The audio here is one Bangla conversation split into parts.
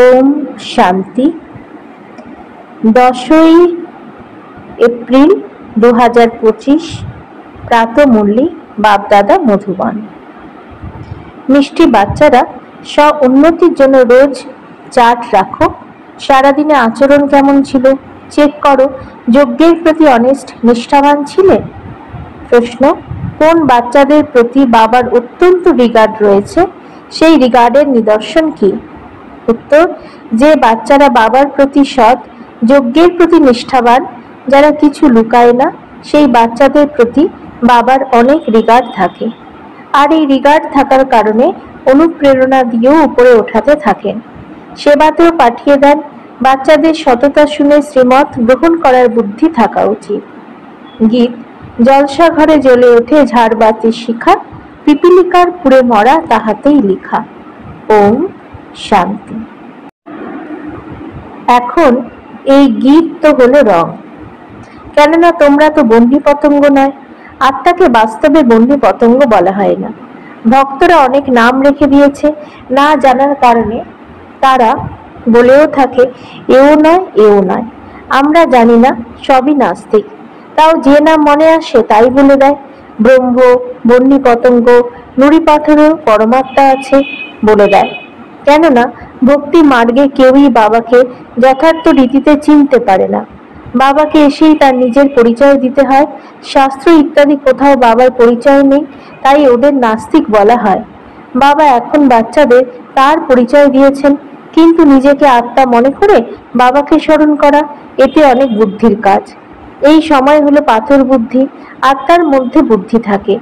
ওম শান্তি। 10ই এপ্রিল 2025 প্রাতঃমুরলি বাপদাদা মধুবন। মিষ্টি বাচ্চারা স্ব উন্নতির জন্য রোজ চার্ট রাখো। সারাদিনে আচরণ কেমন ছিল চেক করো। যজ্ঞের প্রতি অনেস্ট নিষ্ঠাবান ছিলে? প্রশ্ন, কোন বাচ্চাদের প্রতি বাবার অত্যন্ত রিগার্ড রয়েছে? সেই রিগার্ডের নিদর্শন কি? উত্তর, যে বাচ্চারা বাবার প্রতি সৎ, যজ্ঞের প্রতি নিষ্ঠাবান, যারা কিছু লুকায় না, সেই বাচ্চাদের প্রতি বাবার অনেক রিগার্ড থাকে। আর এই রিগার্ড থাকার কারণে অনুপ্রেরণা দিয়েও উপরে ওঠাতে থাকেন। সেবাতেও পাঠিয়ে দেন। বাচ্চাদের সততা শুনে শ্রীমত গ্রহণ করার বুদ্ধি থাকা উচিত। গীত, জলসা ঘরে জ্বলে ওঠে ঝাড়বাতির শিখা, পিপিলিকার পুড়ে মরা তাহাতেই লিখা। ওম শান্তি। এখন এই গীত তো হলো রং, কেননা তোমরা তো বন্যী পতঙ্গ নয়। আত্মাকে বাস্তবে বন্যী পতঙ্গ বলা হয় না। ভক্তরা অনেক নাম রেখে দিয়েছে, না জানার কারণে তারা বলেও থাকে এও নয় এও নয়। আমরা জানি না, সবই নাস্তিক। তাও যে নাম মনে আসে তাই বলে দেয়। ব্রহ্ম, বন্যী পতঙ্গ, নুড়ি পাথরেও পরমাত্মা আছে বলে দেয়। কেননা ভক্তি মার্গে কেউই বাবাকে যথার্থ রীতিতে চিনতে পারে না। বাবাকে এসেই তার নিজের পরিচয় দিতে হয়। শাস্ত্র ইত্যাদি কোথাও বাবার পরিচয় নেই, তাই ওদের নাস্তিক বলা হয়। বাবা এখন বাচ্চাদের তার পরিচয় দিয়েছেন, কিন্তু নিজেকে আত্মা মনে করে বাবাকে স্মরণ করা, এতে অনেক বুদ্ধির কাজ। এই সময় হলো পাথর বুদ্ধি। আত্মার মধ্যে বুদ্ধি থাকে।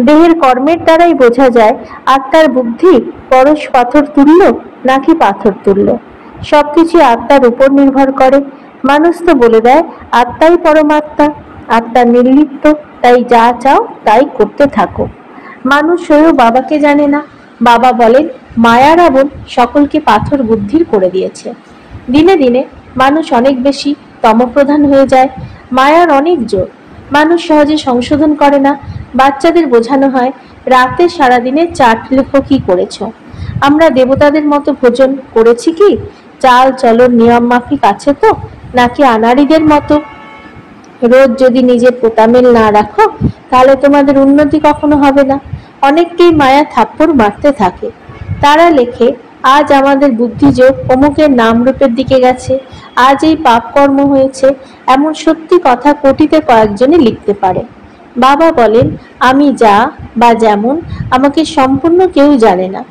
দেহের কর্মের দ্বারাই বোঝা যায় আত্মার বুদ্ধি পরশ পাথর তুল্য নাকি পাথর তুল্য। সবকিছু আত্মার উপর নির্ভর করে। মানুষ তো বলে দেয় আত্মাই পরমাত্মা, আত্মা নির্লিপ্ত, তাই যা চাও তাই করতে থাকো। মানুষ হয়েও বাবাকে জানে না। বাবা বলেন মায়ার আবন সকলকে পাথর বুদ্ধির করে দিয়েছে। দিনে দিনে মানুষ অনেক বেশি তমপ্রধান হয়ে যায়। মায়ার অনেক জোর, মানুষ সহজে সংশোধন করে না। বাচ্চাদের বোঝানো হয় রাতে সারাদিনে চার্ট লেখো কি করেছ। আমরা দেবতাদের মতো ভোজন করেছি কি? চাল চলন নিয়ম মাফিক আছে তো, নাকি আনাড়িদের মতো? রোজ যদি নিজের পোতামেল না রাখো তাহলে তোমাদের উন্নতি কখনো হবে না। অনেককেই মায়া থাপ্পড় মারতে থাকে। তারা লেখে আজ আমাদের বুদ্ধিযোগ অমুকের নাম রূপের দিকে গেছে, আজ এই পাপ কর্ম হয়েছে। এমন সত্যি কথা কোটিতে কয়েকজনে লিখতে পারে। বাবা বলেন আমি যা বা যেমন আমাকে সম্পূর্ণ কেউ জানে না।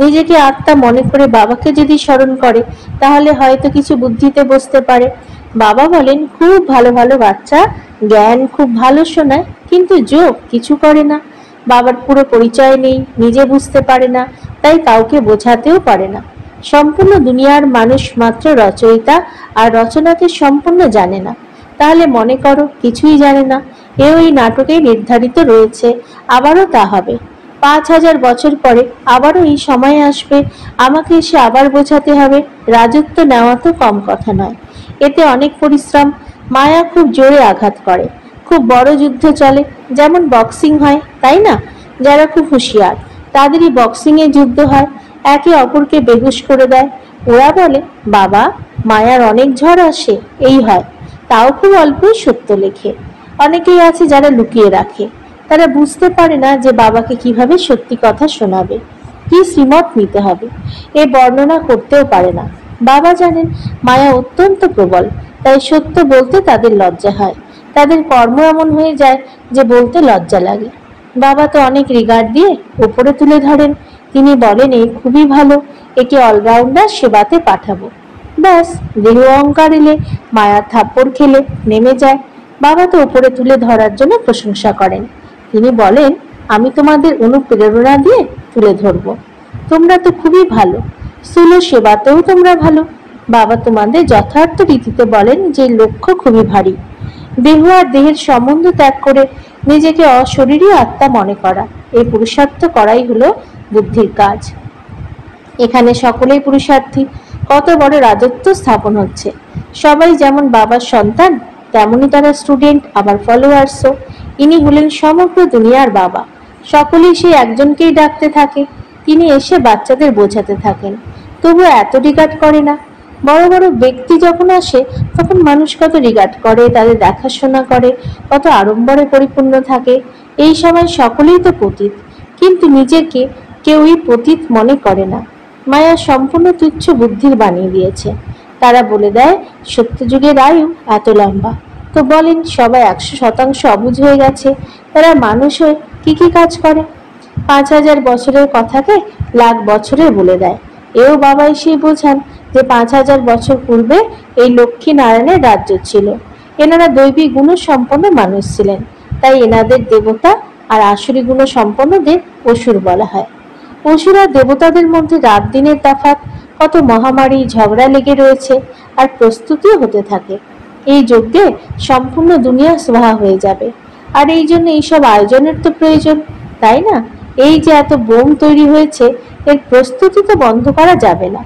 নিজেকে আত্মা মনে করে বাবাকে যদি স্মরণ করে তাহলে হয়তো কিছু বুদ্ধিতে বসতে পারে। বাবা বলেন খুব ভালো ভালো বাচ্চা, জ্ঞান খুব ভালো শোনায়, কিন্তু যোগ কিছু করে না। বাবার পুরো পরিচয় নেই, নিজে বুঝতে পারে না, তাই কাউকে বোঝাতেও পারে না। সম্পূর্ণ দুনিয়ার মানুষ মাত্র রচয়িতা, আর রচনাকে সম্পূর্ণ জানে না। তাহলে মনে করো কিছুই জানে না। এও এই নাটকেই নির্ধারিত রয়েছে, আবারও তা হবে। 5000 বছর পরে আবারও এই সময় আসবে, আমাকে এসে আবার বোঝাতে হবে। রাজত্ব নেওয়া তো কম কথা নয়, এতে অনেক পরিশ্রম। মায়া খুব জোরে আঘাত করে, খুব বড় যুদ্ধ চলে, যেমন বক্সিং হয়, তাই না? যারা খুব হুঁশিয়ার তাদেরই বক্সিং এ যুদ্ধ হয়, একে অপরকে বেহুশ করে দেয়। ওরা বলে বাবা মায়ার অনেক ঝড় আসে, এই হয়, তাও খুব অল্পই সত্য লেখে। অনেকেই আছে যারা লুকিয়ে রাখে, তারা বুঝতে পারে না যে বাবাকে কিভাবে সত্যি কথা শোনাবে, কি শ্রীমত নিতে হবে, এ বর্ণনা করতেও পারে না। বাবা জানেন মায়া অত্যন্ত প্রবল, তাই সত্য বলতে তাদের লজ্জা হয়। তাদের কর্ম এমন হয়ে যায় যে বলতে লজ্জা লাগে। বাবা তো অনেক রিগার্ড দিয়ে উপরে তুলে ধরেন। তিনি বলেন এই খুবই ভালো, একে অলরাউন্ডার সেবাতে পাঠাবো। ব্যাস, দেহ অহংকার এলে মায়া থাপ্পড় খেলে নেমে যায়। বাবা তো উপরে তুলে ধরার জন্য প্রশংসা করেন। তিনি বলেন আমি তোমাদের অনুপ্রেরণা দিয়ে তুলে ধরবো। তোমরা তো খুবই ভালো, স্থূল সেবাতেও তোমরা ভালো। বাবা তোমাদের যথার্থ রীতিতে বলেন যে লক্ষ্য খুবই ভারী, দেহ আর দেহের সম্বন্ধ ত্যাগ করে নিজেকে অশরীরী আত্মা মনে করা। এই পুরুষার্থ করাই হলো বুদ্ধির কাজ। এখানে সকলেই পুরুষার্থী। কত বড় রাজত্ব স্থাপন হচ্ছে। সবাই যেমন বাবার সন্তান, তেমনি তারা স্টুডেন্ট, আবার ফলোয়ার্সও। ইনি হলেন সমগ্র দুনিয়ার বাবা। সকলেই সেই একজনকেই ডাকতে থাকে। তিনি এসে বাচ্চাদের বোঝাতে থাকেন তবুও এত রিগার্ড করে না। বড় বড় ব্যক্তি যখন আসে তখন মানুষ কত রিগার্ড করে, তাদের দেখাশোনা করে, কত আড়ম্বরে পরিপূর্ণ থাকে। এই সময় সকলেই তো পতিত, কিন্তু নিজেকে কেউই পতিত মনে করে না। মায়া সম্পূর্ণ তুচ্ছ বুদ্ধির বানিয়ে দিয়েছে। তারা বলে দেয় সত্যযুগের আয়ু এত লম্বা, তো বলেন সবাই 100% অবুঝ হয়ে গেছে, তারা মানুষ হয়ে কি কি কাজ করে? 5000 বছরের কথাকে লাখ বছরে বলে দেয়। এও বাবা এসে বোঝান যে 5000 বছর পূর্বে এই লক্ষ্মী নারায়ণের রাজ্য ছিল। এনারা দৈবিক গুণ সম্পন্ন মানুষ ছিলেন, তাই এনাদের দেবতা, আর আসুরি গুণ সম্পন্নদের অসুর বলা হয়। অসুর আর দেবতাদের মধ্যে রাত দিনের তফাৎ, কত মহামারী ঝগড়া লেগে রয়েছে, আর প্রস্তুতিও হতে থাকে। এই যজ্ঞে সম্পূর্ণ দুনিয়া স্বাহা হয়ে যাবে, আর এই জন্য এইসব আয়োজনের তো প্রয়োজন, তাই না? এই যে এত বোম তৈরি হয়েছে, এর প্রস্তুতি তো বন্ধ করা যাবে না।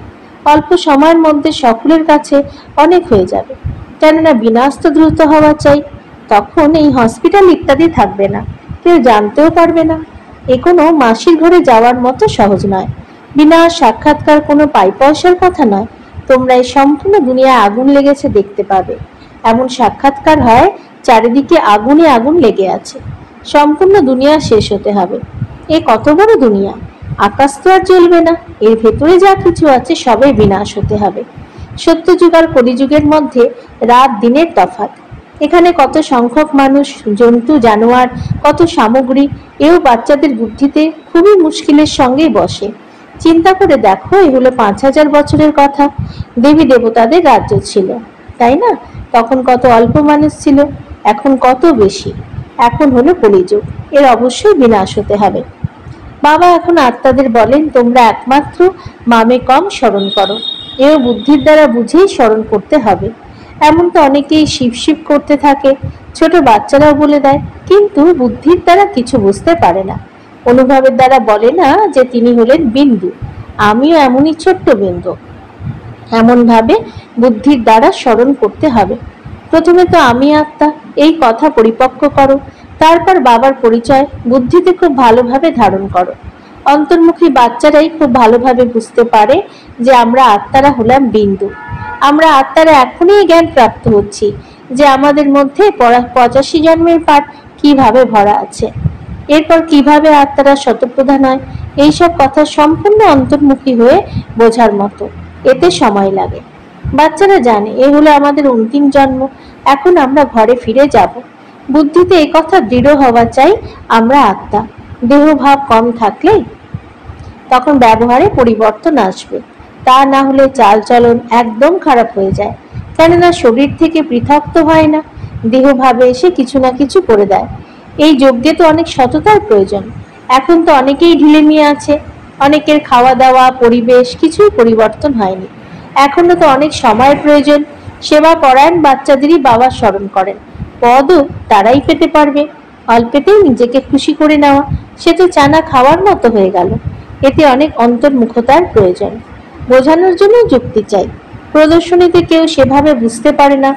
অল্প সময়ের মধ্যে সকলের কাছে অনেক হয়ে যাবে, কেননা বিনাশ তো দ্রুত হওয়া চাই। তখন এই হসপিটাল ইত্যাদি থাকবে না, কেউ জানতেও পারবে না। এ কোনো মাসির ঘরে যাওয়ার মতো সহজ নয়। বিনা সাক্ষাৎকার কোনো পাই পয়সার কথা নয়। তোমরা এই সম্পূর্ণ দুনিয়ায় আগুন লেগেছে দেখতে পাবে। এমন সাক্ষাৎকার হয় চারিদিকে আগুনে আগুন লেগে আছে। সম্পূর্ণ দুনিয়া শেষ হতে হবে। এ কত বড় দুনিয়া! আকাশ তো আর জ্বলবে না, এর ভেতরে যা কিছু আছে সবই বিনাশ হতে হবে। সত্যযুগ আর কলিযুগের মধ্যে রাত দিনের তফাৎ। এখানে কত সংখ্যক মানুষ, জন্তু, জানোয়ার, কত সামগ্রী, এও বাচ্চাদের বুদ্ধিতে খুবই মুশকিলের সঙ্গেই বসে। চিন্তা করে দেখো, এগুলো 5000 বছরের কথা। দেবী দেবতাদের রাজ্য ছিল, তাই না? তখন কত অল্প মানুষ ছিল, এখন কত বেশি। এখন হলো কলিযুগ, এর অবশ্যই বিনাশ হতে হবে। বাবা এখন আত্মাদের বলেন তোমরা একমাত্র মামে কম স্মরণ করো। এও বুদ্ধির দ্বারা বুঝেই স্মরণ করতে হবে। এমন তো অনেকেই শিব শিব করতে থাকে, ছোট বাচ্চারাও বলে দেয়, কিন্তু বুদ্ধির দ্বারা কিছু বুঝতে পারে না। অনুভবের দ্বারা বলে না যে তিনি হলেন বিন্দু, আমিও এমনই ছোট্ট বিন্দু। এমন ভাবে বুদ্ধির দ্বারা স্মরণ করতে হবে। প্রথমে তো আমি আত্মা এই কথা পরিপক্ক করো, তারপর বাবার পরিচয় বুদ্ধিতে খুব ভালোভাবে ধারণ করো। অন্তর্মুখী বাচ্চারাই খুব ভালোভাবে বুঝতে পারে যে আমরা আত্মারা হলাম বিন্দু। আমরা আত্মারা এখনই জ্ঞান প্রাপ্ত হচ্ছি যে আমাদের মধ্যে 85 জন্মের পাঠ কিভাবে ভরা আছে। এরপর কিভাবে আত্মারা শতপ্রধান হয়, এইসব কথা সম্পূর্ণ অন্তর্মুখী হয়ে বোঝার মতো। এতে সময় লাগে। বাচ্চারা জানে এ হলো আমাদের অন্তিম জন্ম, এখন আমরা ঘরে ফিরে যাব। বুদ্ধিতে এ কথা দৃঢ় হওয়া চাই আমরা আত্মা। দেহভাব কম থাকলে তখন ব্যবহারে পরিবর্তন আসবে, তা না হলে চালচলন একদম খারাপ হয়ে যায়। কেননা শরীর থেকে পৃথক তো হয় না, দেহভাবে এসে কিছু না কিছু করে দেয়। এই যজ্ঞে তো অনেক সততার প্রয়োজন। এখন তো অনেকেই ঢিলেমিয়ে আছে, অনেকের খাওয়া দাওয়া, পরিবেশ কিছুই পরিবর্তন হয়নি। এখনো তো অনেক সময়ের প্রয়োজন। সেবা পরায়ণ বাচ্চাদেরই বাবা স্মরণ করেন, পদও তারাই পেতে পারবে। অল্পেতেই নিজেকে খুশি করে নেওয়া, সে তো চানা খাওয়ার মতো হয়ে গেল। এতে অনেক অন্তর্মুখতার প্রয়োজন। বোঝানোর জন্য যুক্তি চাই। প্রদর্শনীতে কেউ সেভাবে বুঝতে পারে না,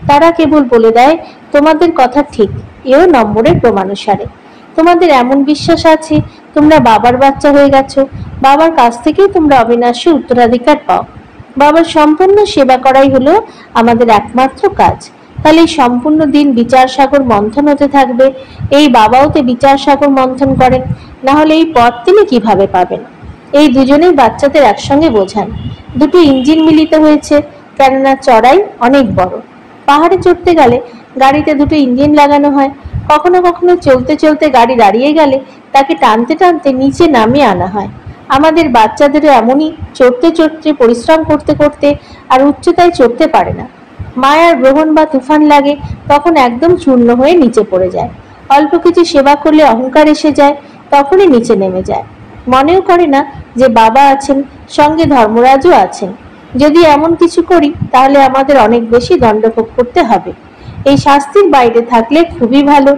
তারা কেবল বলে দেয় তোমাদের কথা ঠিক, এও নম্বরের প্রমাণসারে। তোমাদের এমন বিশ্বাস আছে তোমরা বাবার বাচ্চা হয়ে গেছো, বাবার কাছ থেকেই তোমরা অবিনাশী উত্তরাধিকার পাও। বাবার সম্পূর্ণ সেবা করাই হলো আমাদের একমাত্র কাজ। তাহলে এই সম্পূর্ণ দিন বিচার সাগর মন্থন হতে থাকবে। এই বাবাও তো বিচার সাগর মন্থন করেন, না হলে এই পথ তিনি কিভাবে পাবেন? এই দুজনেই বাচ্চাদের একসঙ্গে বোঝান। দুটো ইঞ্জিন মিলিত হয়েছে, কেননা চড়াই অনেক বড়। পাহাড়ে চড়তে গেলে গাড়িতে দুটো ইঞ্জিন লাগানো হয়। কখনো কখনো চলতে চলতে গাড়ি দাঁড়িয়ে গেলে তাকে টানতে টানতে নিচে নামিয়ে আনা হয়। আমাদের বাচ্চাদেরও এমনই, চড়তে চড়তে পরিশ্রম করতে করতে আর উচ্চতায় চড়তে পারে না। মায়ার গ্রহণ বা তুফান লাগে, তখন একদম চূর্ণ হয়ে নিচে পড়ে যায়। অল্প কিছু সেবা করলে অহংকার এসে যায়, তখনই নিচে নেমে যায়। মনেও করে না যে বাবা আছেন, সঙ্গে ধর্মরাজও আছেন। যদি এমন কিছু করি তাহলে আমাদের অনেক বেশি দণ্ডভোগ করতে হবে। এই শাস্তির বাইরে থাকলে খুবই ভালো।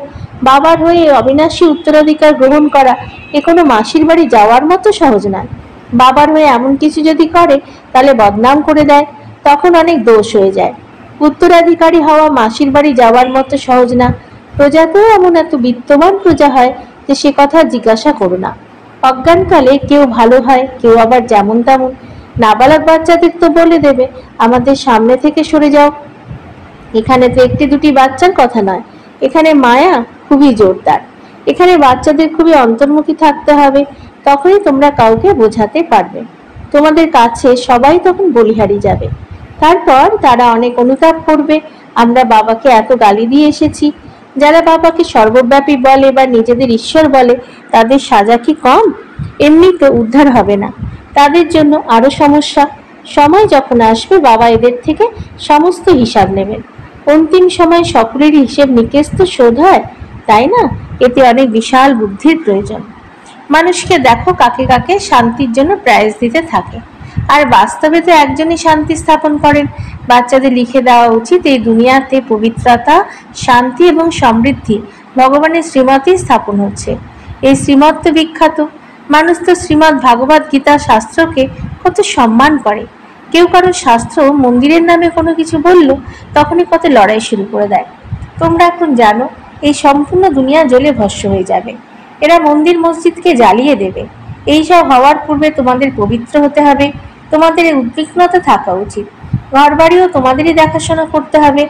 বাবার হয়ে অবিনাশী উত্তরাধিকার গ্রহণ করা এ কোনো মাসির বাড়ি যাওয়ার মতো সহজ নয়। বাবার হয়ে এমন কিছু যদি করে তাহলে বদনাম করে দেয়, তখন অনেক দোষ হয়ে যায়। উত্তরাধিকারী হওয়া মাসির বাড়ি যাওয়ার মতো সহজ না। প্রজাতেও এমন এত বিত্তবান প্রজা হয় যে সে কথা জিজ্ঞাসা করো না। অজ্ঞানকালে কেউ ভালো হয়, কেউ আবার যেমন তেমন। নাবালক বাচ্চাদের তো বলে দেবে, আমাদের সামনে থেকে সরে যাও। এখানে তো একটি দুটি বাচ্চার কথা নয়, এখানে মায়া খুবই জোরদার। এখানে বাচ্চাদের খুবই অন্তর্মুখী থাকতে হবে, তখনই তোমরা কাউকে বোঝাতে পারবে। তোমাদের কাছে সবাই তখন বলিহারি যাবে। তারপর তারা অনেক অনুতাপ করবে, আমরা বাবাকে এত গালি দিয়ে এসেছি। যারা বাবাকে সর্বব্যাপী বলে বা নিজেদের ঈশ্বর বলে, তাদের সাজা কি কম? এমনিতে উদ্ধার হবে না, তাদের জন্য আরো সমস্যা। সময় যখন আসবে, বাবা এদের থেকে সমস্ত হিসাব নেবেন। অন্তিম সময় সকলের হিসেব নিকেশ তো শোধ হয়, তাই না? এতে অনেক বিশাল বুদ্ধির প্রয়োজন। মানুষকে দেখো কাকে কাকে শান্তির জন্য প্রাইজ দিতে থাকে, আর বাস্তবে তো একজনই শান্তি স্থাপন করেন। বাচ্চাদের লিখে দেওয়া উচিত, এই দুনিয়াতে পবিত্রতা, শান্তি এবং সমৃদ্ধি ভগবানের শ্রীমতই স্থাপন হচ্ছে। এই শ্রীমত তো বিখ্যাত। মানুষ তো শ্রীমৎ ভাগবত গীতা শাস্ত্রকে কত সম্মান করে। কেউ কারো শাস্ত্র মন্দিরের নামে কোনো কিছু বলল, তখনই কত লড়াই শুরু করে দেয়। তোমরা এখন জানো, এই সম্পূর্ণ দুনিয়া জ্বলে ভস্ম হয়ে যাবে। এরা মন্দির মসজিদকে জ্বালিয়ে দেবে। এইসব হওয়ার পূর্বে তোমাদের পবিত্র হতে হবে। তোমাদের এই উদ্বিগ্নতা থাকা উচিত। ঘর বাড়িও তোমাদেরই দেখাশোনা করতে হবে।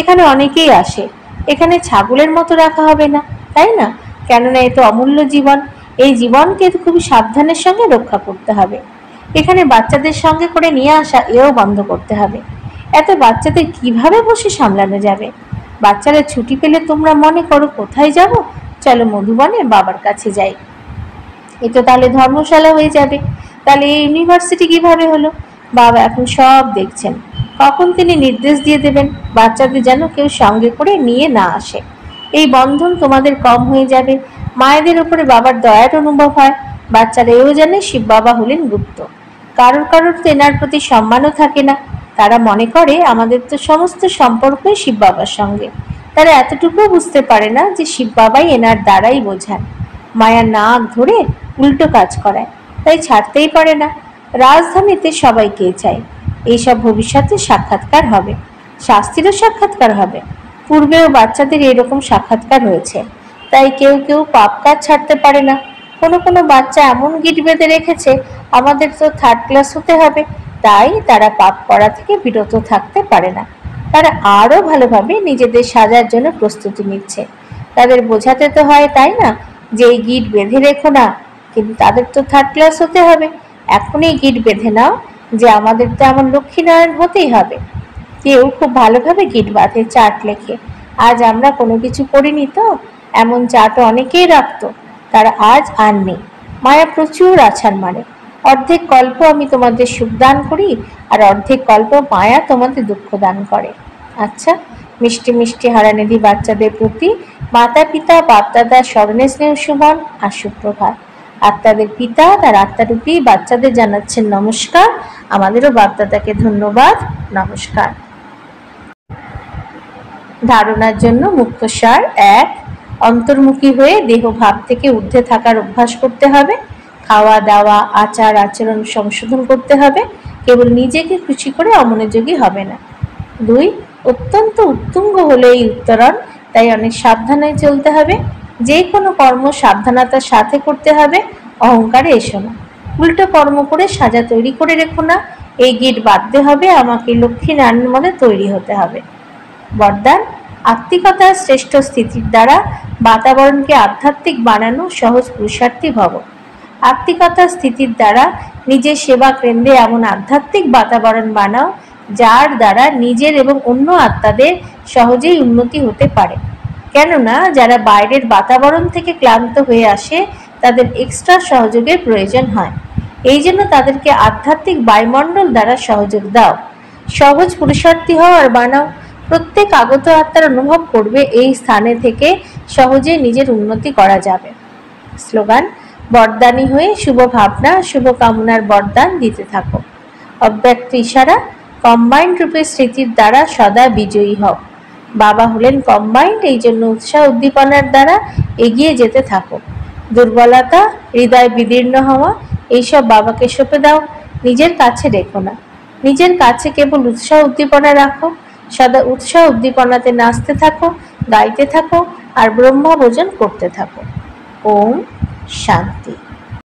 এখানে অনেকেই আসে, এখানে ছাগলের মতো রাখা হবে না, তাই না? কেননা এ তো অমূল্য জীবন। এই জীবনকে খুবই সাবধানের সঙ্গে রক্ষা করতে হবে। এখানে বাচ্চাদের সঙ্গে করে নিয়ে আসা এও বন্ধ করতে হবে। এত বাচ্চাদের কিভাবে বসে সামলানো যাবে? বাচ্চারা ছুটি পেলে তোমরা মনে করো কোথায় যাব? চলো মধুবনে বাবার কাছে যাই। এ তো তাহলে ধর্মশালা হয়ে যাবে। তাহলে এই ইউনিভার্সিটি কিভাবে হলো? বাবা এখন সব দেখছেন। কখন তিনি নির্দেশ দিয়ে দেবেন বাচ্চাদের যেন কেউ সঙ্গে করে নিয়ে না আসে। এই বন্ধন তোমাদের কম হয়ে যাবে। মায়েদের উপরে বাবার দয়ার অনুভব হয়। বাচ্চারা এও জানে শিব বাবা হলেন গুপ্ত। কারোর কারোর তো এনার প্রতি সম্মানও থাকে না। তারা মনে করে আমাদের তো সমস্ত সম্পর্কই শিব বাবার সঙ্গে। তারা এতটুকুও বুঝতে পারে না যে শিব বাবাই এনার দ্বারাই বোঝান। মায়ার নাক ধরে উল্টো কাজ করায়, তাই ছাড়তেই পারে না। রাজধানীতে সবাইকে চাই। এইসব ভবিষ্যতে সাক্ষাৎকার হবে, শাস্তিরও সাক্ষাৎকার হবে। পূর্বেও বাচ্চাদের এরকম সাক্ষাৎকার হয়েছে, তাই কেউ কেউ পাপ কাজ ছাড়তে পারে না। কোনো কোনো বাচ্চা এমন গিট বেঁধে রেখেছে, আমাদের তো 3rd ক্লাস হতে হবে, তাই তারা পাপ করা থেকে বিরত থাকতে পারে না। তারা আরো ভালোভাবে নিজেদের সাজার জন্য প্রস্তুতি নিচ্ছে। তাদের বোঝাতে তো হয়, তাই না, যে এই গিট বেঁধে রেখো না, কিন্তু তাদের তো 3rd ক্লাস হতে হবে। এখনই গিট বেঁধে নাও যে আমাদের তো এমন লক্ষ্মীনারায়ণ হতেই হবে। কেউ খুব ভালোভাবে গিট বাঁধে চার্ট লেখে। আজ আমরা কোনো কিছু করিনি তো, এমন চার্টও অনেকেই রাখতো, তারা আজ আর নেই। মায়া প্রচুর আছাড় মারে। অর্ধেক কল্প আমি তোমাদের সুখ দান করি, আর অর্ধেক কল্প মায়া তোমাদের দুঃখ দান করে। আচ্ছা, মিষ্টি মিষ্টি হারানিধি বাচ্চাদের প্রতি মাতা পিতা বাপদাদার স্মরণে স্নেহ সুমন আর সুপ্রভাত। আত্মাদের পিতা তার আত্মারূপী বাচ্চাদের জানাচ্ছেন নমস্কার। আমাদেরও বাপদাদাকে ধন্যবাদ, নমস্কার। ধারণার জন্য মুক্তসার 1, অন্তর্মুখী হয়ে দেহ ভাব থেকে ঊর্ধ্বে থাকার অভ্যাস করতে হবে। খাওয়া দাওয়া আচার আচরণ সংশোধন করতে হবে। কেবল নিজেকে খুশি করে অমনোযোগী হবে না। 2, অত্যন্ত উত্তুঙ্গ হলো এই উত্তরণ, তাই অনেক সাবধানে চলতে হবে। যে কোনো কর্ম সাবধানতার সাথে করতে হবে, অহংকারে এসো না। উল্টো কর্ম করে সাজা তৈরি করে রেখো না। এই গিট বাঁধতে হবে, আমাকে লক্ষ্মী নারায়ণের মধ্যে তৈরি হতে হবে। বরদান, আত্মিকতার শ্রেষ্ঠ স্থিতির দ্বারা বাতাবরণকে আধ্যাত্মিক বানানো সহজ পুরুষার্থী ভব। আত্মিকতার স্থিতির দ্বারা নিজের সেবা কেন্দ্রে এমন আধ্যাত্মিক বাতাবরণ বানাও, যার দ্বারা নিজের এবং অন্য আত্মাদের সহজেই উন্নতি হতে পারে। কেননা যারা বাইরের বাতাবরণ থেকে ক্লান্ত হয়ে আসে, তাদের এক্সট্রা সহযোগের প্রয়োজন হয়। এই জন্য তাদেরকে আধ্যাত্মিক বায়ুমণ্ডল দ্বারা সহযোগ দাও। সহজ পুরুষার্থী হও আর বানাও। প্রত্যেক আগত আত্মার অনুভব করবে এই স্থানে থেকে সহজে নিজের উন্নতি করা যাবে। স্লোগান, বরদানী হয়ে শুভ ভাবনা শুভ কামনার বরদান দিতে থাকো। অব্যক্ত ইশারা, কম্বাইন্ড রূপে স্মৃতির দ্বারা সদা বিজয়ী হও। বাবা হলেন কম্বাইন্ড, এই জন্য উৎসাহ উদ্দীপনার দ্বারা এগিয়ে যেতে থাকো। দুর্বলতা, হৃদয় বিদীর্ণ হওয়া, এইসব বাবাকে সঁপে দাও, নিজের কাছে রেখো না। নিজের কাছে কেবল উৎসাহ উদ্দীপনা রাখো। সদা উৎসাহ উদ্দীপনাতে নাচতে থাকো, গাইতে থাকো আর ব্রহ্মভোজন করতে থাকো। ওম শান্তি।